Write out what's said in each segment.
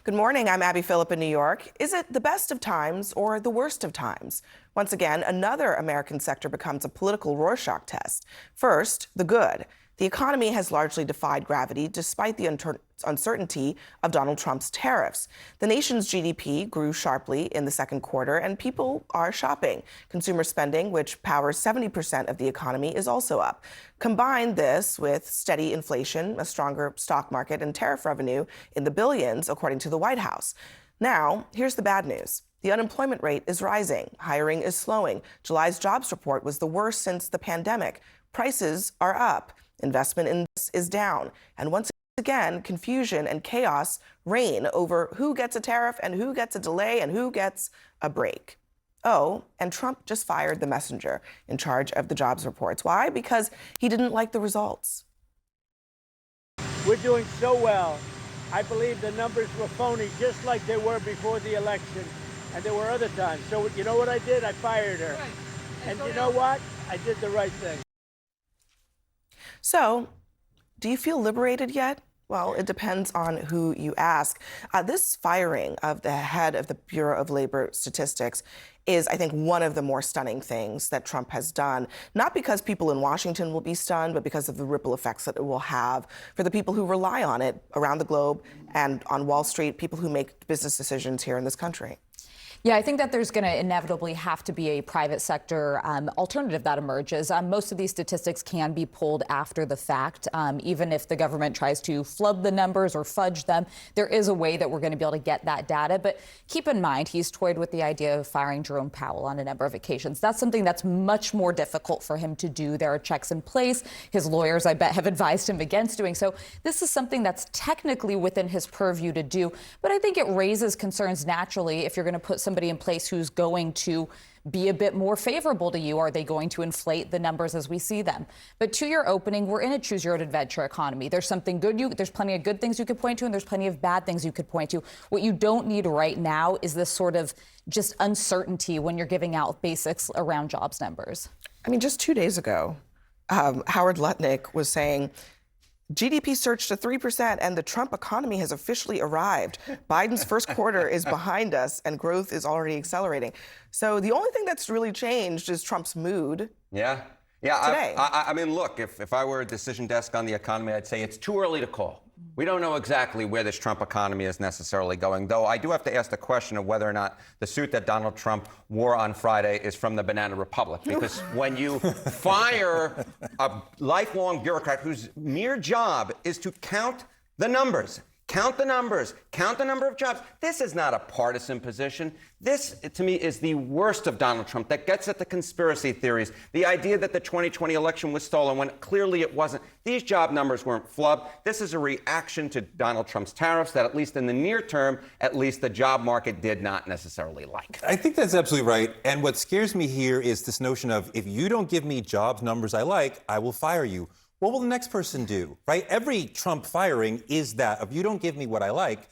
Good morning. I'm Abby Phillip in New York. Is it the best of times or the worst of times? Once again, another American sector becomes a political Rorschach test. First, the good. The economy has largely defied gravity despite the uncertainty of Donald Trump's tariffs. The nation's GDP grew sharply in the second quarter, and people are shopping. Consumer spending, which powers 70% of the economy, is also up. Combine this with steady inflation, a stronger stock market, and tariff revenue in the billions, according to the White House. Now, here's the bad news. The unemployment rate is rising. Hiring is slowing. July's jobs report was the worst since the pandemic. Prices are up. Investment in this is down. And once again, confusion and chaos reign over who gets a tariff and who gets a delay and who gets a break. Oh, and Trump just fired the messenger in charge of the jobs reports. Why? Because he didn't like the results. We're doing so well. I believe the numbers were phony, just like they were before the election. And there were other times. So you know what I did? I fired her. Right. And you know what? I did the right thing. So, do you feel liberated yet? Well, it depends on who you ask. This firing of the head of the Bureau of Labor Statistics is, I think, one of the more stunning things that Trump has done, not because people in Washington will be stunned, but because of the ripple effects that it will have for the people who rely on it around the globe and on Wall Street, people who make business decisions here in this country. Yeah, I think that there's going to inevitably have to be a private sector alternative that emerges. Most of these statistics can be pulled after the fact. Even if the government tries to flub the numbers or fudge them, there is a way that we're going to be able to get that data. But keep in mind, he's toyed with the idea of firing Jerome Powell on a number of occasions. That's something that's much more difficult for him to do. There are checks in place. His lawyers, I bet, have advised him against doing so. This is something that's technically within his purview to do. But I think it raises concerns naturally if you're going to put somebody in place who's going to be a bit more favorable to you. Are they going to inflate the numbers as we see them? But to your opening, we're in a choose your own adventure economy. There's something good. There's plenty of good things you could point to, and there's plenty of bad things you could point to. What you don't need right now is this sort of just uncertainty when you're giving out basics around jobs numbers. I mean, just 2 days ago, Howard Lutnick was saying, GDP surged to 3%, and the Trump economy has officially arrived. Biden's first quarter is behind us, and growth is already accelerating. So the only thing that's really changed is Trump's mood. Yeah. Today. I mean, look, if I were a decision desk on the economy, I'd say it's too early to call. We don't know exactly where this Trump economy is necessarily going, though I do have to ask the question of whether or not the suit that Donald Trump wore on Friday is from the Banana Republic. Because when you fire a lifelong bureaucrat whose mere job is to count the numbers, count the numbers, count the number of jobs. This is not a partisan position. This, to me, is the worst of Donald Trump that gets at the conspiracy theories, the idea that the 2020 election was stolen when clearly it wasn't. These job numbers weren't flubbed. This is a reaction to Donald Trump's tariffs that, at least in the near term, at least the job market did not necessarily like. I think that's absolutely right. And what scares me here is this notion of, if you don't give me jobs numbers I like, I will fire you. What will the next person do, right? Every Trump firing is that, if you don't give me what I like.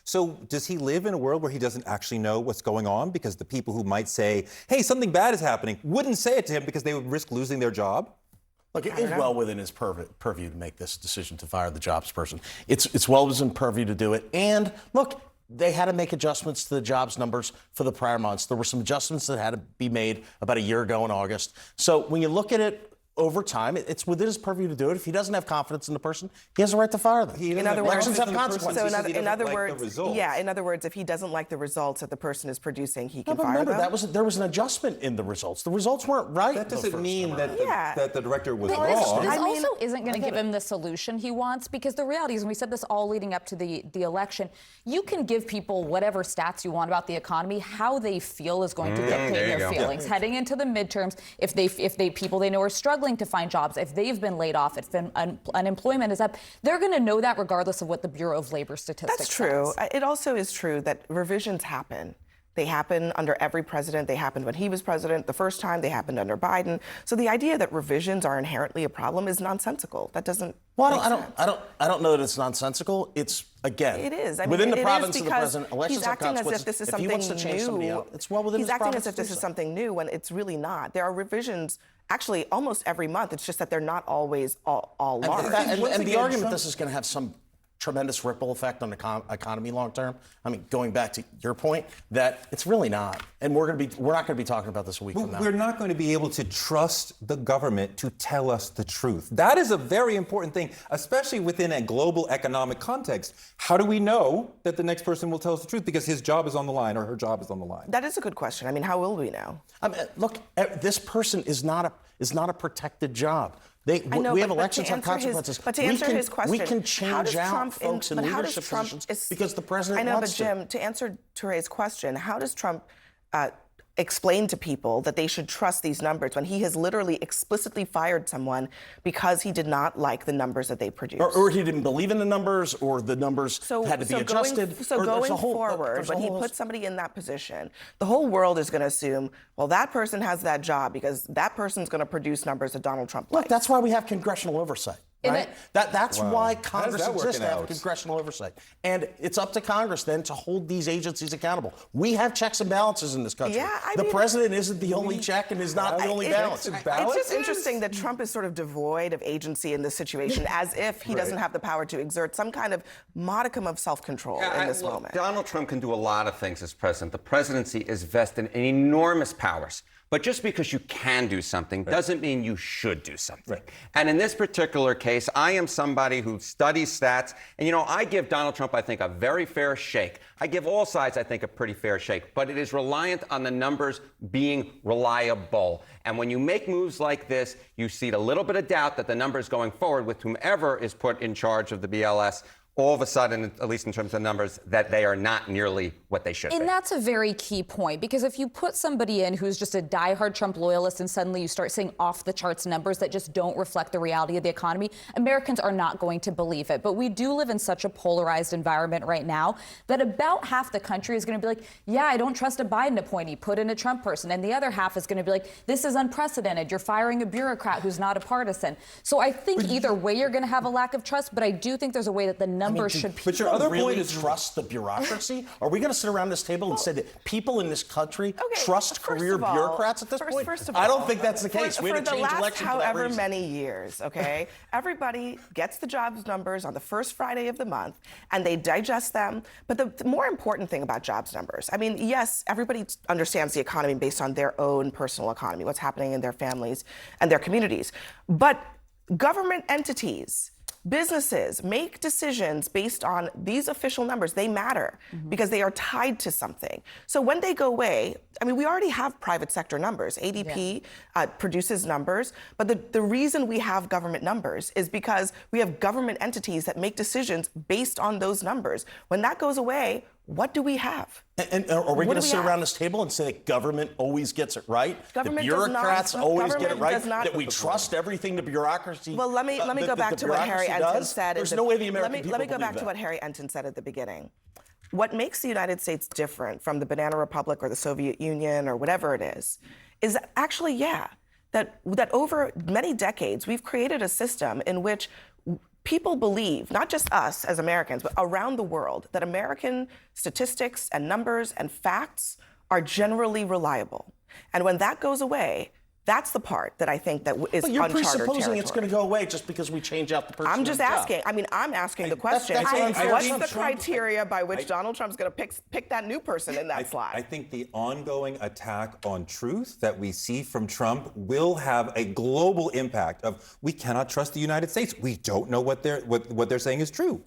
So does he live in a world where he doesn't actually know what's going on? Because the people who might say, hey, something bad is happening, wouldn't say it to him because they would risk losing their job? Look, it is well within his purview to make this decision to fire the jobs person. It's well within purview to do it. And look, they had to make adjustments to the jobs numbers for the prior months. There were some adjustments that had to be made about a year ago in August. So when you look at it over time, it's within his purview to do it. If he doesn't have confidence in the person, he has a right to fire them. In other words, in other words, if he doesn't like the results that the person is producing, he can fire remember, them. there was an adjustment in the results. The results weren't right. That doesn't mean that the director was This wrong. also isn't going to give him the solution he wants, because the reality is, and we said this all leading up to the election, you can give people whatever stats you want about the economy. How they feel is going to dictate their feelings. Heading into the midterms, if they people they know are struggling to find jobs, if they've been laid off, if unemployment is up, they're going to know that regardless of what the Bureau of Labor Statistics That's true. says. It also is true that revisions happen. They happen under every president. They happened when he was president the first time. They happened under Biden. So the idea that revisions are inherently a problem is nonsensical. That doesn't. Well, I don't know that it's nonsensical. It's, again, it is. I mean, within the it province is of the president. Elections he's have acting as if consequences. this is If he wants to something change somebody new. out, it's well within He's his acting province as if to do this is so. something new when it's really not. There are revisions. Actually, almost every month. It's just that they're not always all large. And the argument this is going to have some tremendous ripple effect on the economy long term. I mean, going back to your point, that it's really not. And we're not going to be talking about this a week from now. We're not going to be able to trust the government to tell us the truth. That is a very important thing, especially within a global economic context. How do we know that the next person will tell us the truth because his job is on the line or her job is on the line? That is a good question. I mean, how will we know? I mean, look, this person is not a protected job. I know, we have but elections to on consequences. But to answer his question, we can how does change out Trump folks in leadership positions because the president I know, wants but Jim, to answer Toure's question, how does Trump explain to people that they should trust these numbers when he has literally explicitly fired someone because he did not like the numbers that they produced? Or he didn't believe in the numbers, or the numbers had to be adjusted. Going forward, when he puts somebody in that position, the whole world is going to assume, well, that person has that job because that person's going to produce numbers that Donald Trump likes. Look, that's why we have congressional oversight. Right? That's why Congress exists, to have congressional oversight. And it's up to Congress then to hold these agencies accountable. We have checks and balances in this country. Yeah, the president isn't the only check and is not the only balance. It's just interesting that Trump is sort of devoid of agency in this situation, as if he doesn't have the power to exert some kind of modicum of self-control in this moment. Donald Trump can do a lot of things as president. The presidency is vested in enormous powers. But just because you can do something doesn't mean you should do something. Right. And in this particular case, I am somebody who studies stats. And, you know, I give Donald Trump, I think, a very fair shake. I give all sides, I think, a pretty fair shake. But it is reliant on the numbers being reliable. And when you make moves like this, you see a little bit of doubt that the numbers going forward with whomever is put in charge of the BLS, all of a sudden, at least in terms of numbers, that they are not nearly what they should be. And that's a very key point, because if you put somebody in who's just a diehard Trump loyalist and suddenly you start seeing off-the-charts numbers that just don't reflect the reality of the economy, Americans are not going to believe it. But we do live in such a polarized environment right now that about half the country is going to be like, yeah, I don't trust a Biden appointee, put in a Trump person. And the other half is going to be like, this is unprecedented. You're firing a bureaucrat who's not a partisan. So I think either way you're going to have a lack of trust, but I do think there's a way that the numbers should. But your other point is, trust the bureaucracy? Are we going to sit around this table and say that people in this country trust career bureaucrats at this point? First of all, I don't think that's the case. We had to change election for that however reason. many years, okay, everybody gets the jobs numbers on the first Friday of the month, and they digest them. But the more important thing about jobs numbers, I mean, yes, everybody understands the economy based on their own personal economy, what's happening in their families and their communities. But government entities, businesses make decisions based on these official numbers. They matter because they are tied to something. So when they go away, I mean, we already have private sector numbers. ADP produces numbers, but the reason we have government numbers is because we have government entities that make decisions based on those numbers. When that goes away, what do we have? And are we going to sit around this table and say that government always gets it right? Government the bureaucrats always get it right? That we trust trust everything the bureaucracy. Well, let me go back to what Harry Ensign said. There's no way the American people Let me go believe back to that. what Harry Ensign said at the beginning. What makes the United States different from the Banana Republic or the Soviet Union or whatever it is that actually, that over many decades we've created a system in which people believe, not just us as Americans, but around the world, that American statistics and numbers and facts are generally reliable. And when that goes away, that's the part that I think that is But you're uncharted presupposing territory. it's going to go away just because we change out the person. I'm just asking. I mean, I'm asking the question. that's what I'm saying. What's the Trump- criteria by which Donald Trump's going to pick that new person in that slot? I think the ongoing attack on truth that we see from Trump will have a global impact of we cannot trust the United States. We don't know what they're saying is true.